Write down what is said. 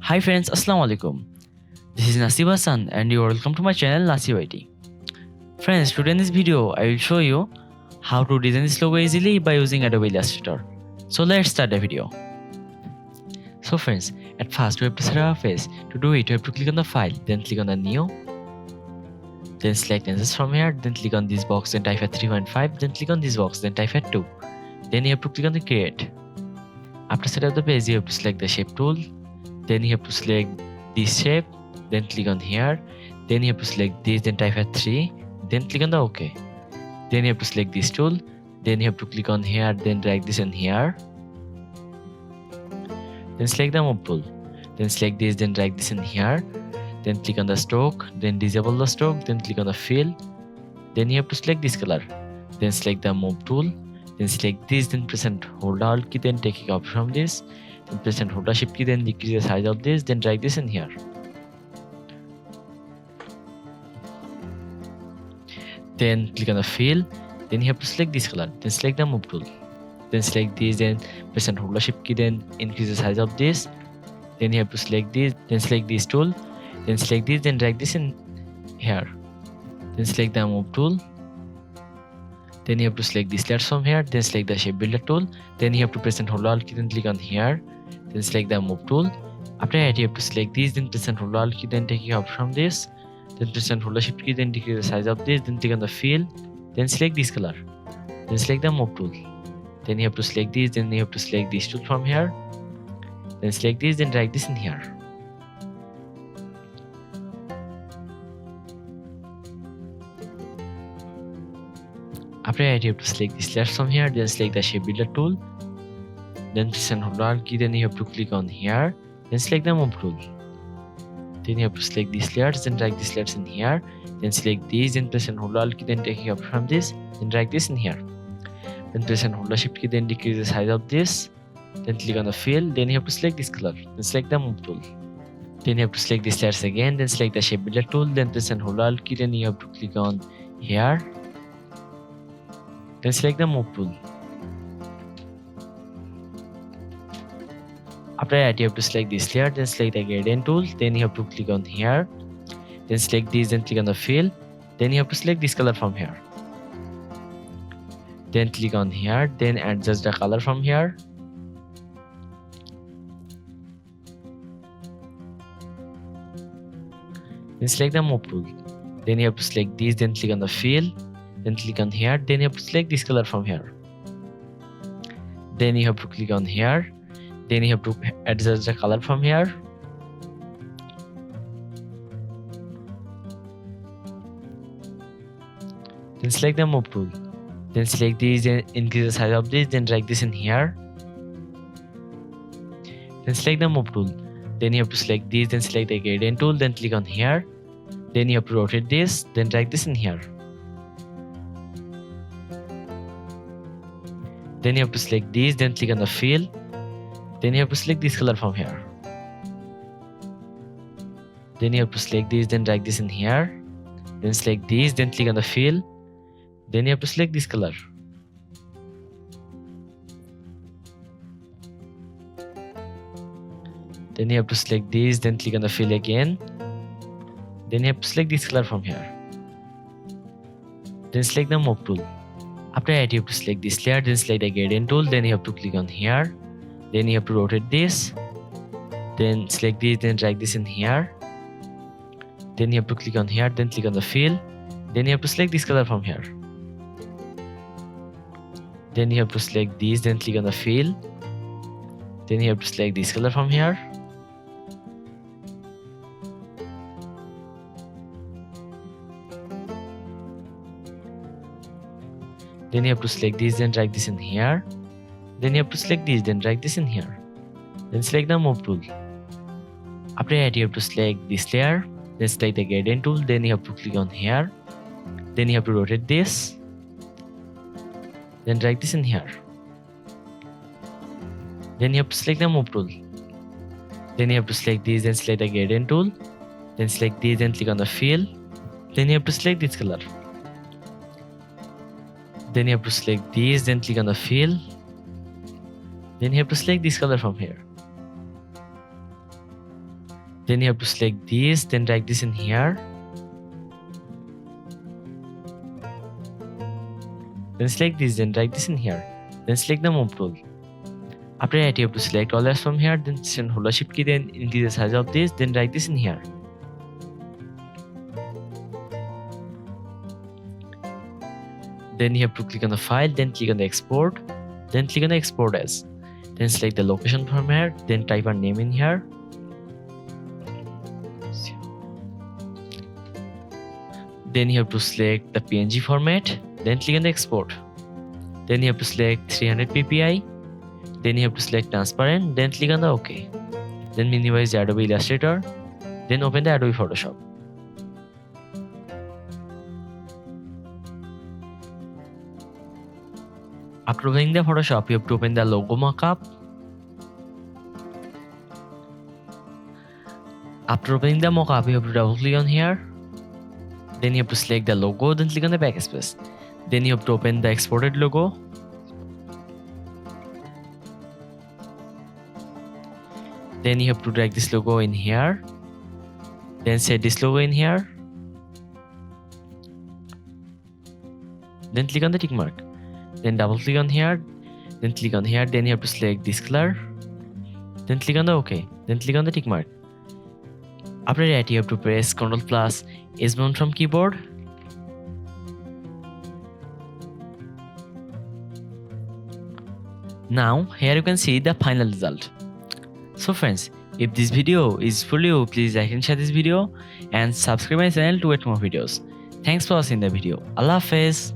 Hi friends, Assalamu alaikum. This is Nasib and you are welcome to my channel Nasib IT. Friends, today in this video I will show you how to design this logo easily by using Adobe Illustrator. So let's start the video. So friends, at first we have to set our face. To do it, you have to click on the file, then click on the new, then select answers from here, then click on this box, then type at 3.5, then click on this box, then type at 2. Then you have to click on the create. After set up the page, you have to select the shape tool. Then you have to select this shape, then click on here, then you have to select this, then type at 3, then click on the OK. Then you have to select this tool, then you have to click on here, then drag this in here, then select the move tool, then select this, then drag this in here, then click on the stroke, then disable the stroke, then click on the fill, then you have to select this color, then select the move tool, then select this, then press and hold Alt key, then take it off from this, then press and hold the shift key, then decrease the size of this, then drag this in here. Then click on the fill, then you have to select this color, then select the move tool, then select this, then press and hold the shift key, then increase the size of this, then you have to select this, then select this tool, then select this, then drag this in here, then select the move tool, then you have to select this layers from here, then select the shape builder tool, then you have to press and hold Alt key, then click on here, then select the move tool. After that you have to select this, then press and hold Alt key, then take it out from this, then press and hold the shift key, then decrease the size of this, then click on the fill, then select this color, then select the move tool, then you have to select this, then you have to select this tool from here, then select this, then drag this in here. After that you have to select this layers from here, then select the shape builder tool, then press and hold Alt key, then you have to click on here, then select the move tool, then you have to select these layers, then drag these layers in here, then select these, then press and hold Alt key, then take it up from this, then drag this in here, then press and hold the shift key, then decrease the size of this, then click on the fill, then you have to select this color, then select the move tool, then you have to select these layers again, then select the shape builder tool, then press and hold Alt key, then you have to click on here, then select the move tool. After that you have to select this layer, then select the gradient tool, then you have to click on here, then select this, then click on the fill, then you have to select this color from here, then click on here, then adjust the color from here, then select the move tool, then you have to select this, then click on the fill, then click on here, then you have to select this color from here, then you have to click on here, then you have to adjust the color from here, then select the move tool, then select this, then increase the size of this, then drag this in here, then select the move tool, then you have to select this, then select the gradient tool, then click on here, then you have to rotate this, then drag this in here, then you have to select this, then click on the fill, then you have to select this color from here, then you have to select this, then drag this in here, then select this, then click on the fill, then you have to select this color, then you have to select this, then click on the fill again, then you have to select this color from here, then select the move tool. After that you have to select this layer, then select the gradient tool, then you have to click on here, then you have to rotate this, then select this, then drag this in here, then you have to click on here, then click on the fill, then you have to select this color from here, then you have to select this, then click on the fill, then you have to select this color from here, then you have to select this, then drag this in here, then you have to select this, then drag this in here, then select the move tool. After that you have to select this layer, then select the gradient tool, then you have to click on here, then you have to rotate this, then drag this in here, then you have to select the move tool, then you have to select this, then select the gradient tool, then select this, then click on the fill, then you have to select this color, then you have to select this, then click on the fill, then you have to select this color from here, Then you have to select this, then drag this in here. Then select this, then drag this in here. Then select the move tool. After that, you have to select all layers from here, then hold the shift key, then increase the size of this, then drag this in here. Then you have to click on the file, then click on the export, then click on the export as. Then select the location from here, then type our name in here. Then you have to select the PNG format, then click on the export. Then you have to select 300 ppi. Then you have to select transparent, then click on the OK. Then minimize the Adobe Illustrator, then open the Adobe Photoshop. After opening the Photoshop, you have to open the logo mockup. After opening the mockup, you have to double click on here. Then you have to select the logo, then click on the backspace. Then you have to open the exported logo. Then you have to drag this logo in here. Then set this logo in here. Then click on the tick mark. Then double click on here. Then click on here. Then you have to select this color. Then click on the OK. Then click on the tick mark. After that, you have to press Ctrl plus S button from keyboard. Now here you can see the final result. So friends, if this video is for you, please like and share this video and subscribe my channel to get more videos. Thanks for watching the video. Allah Hafiz.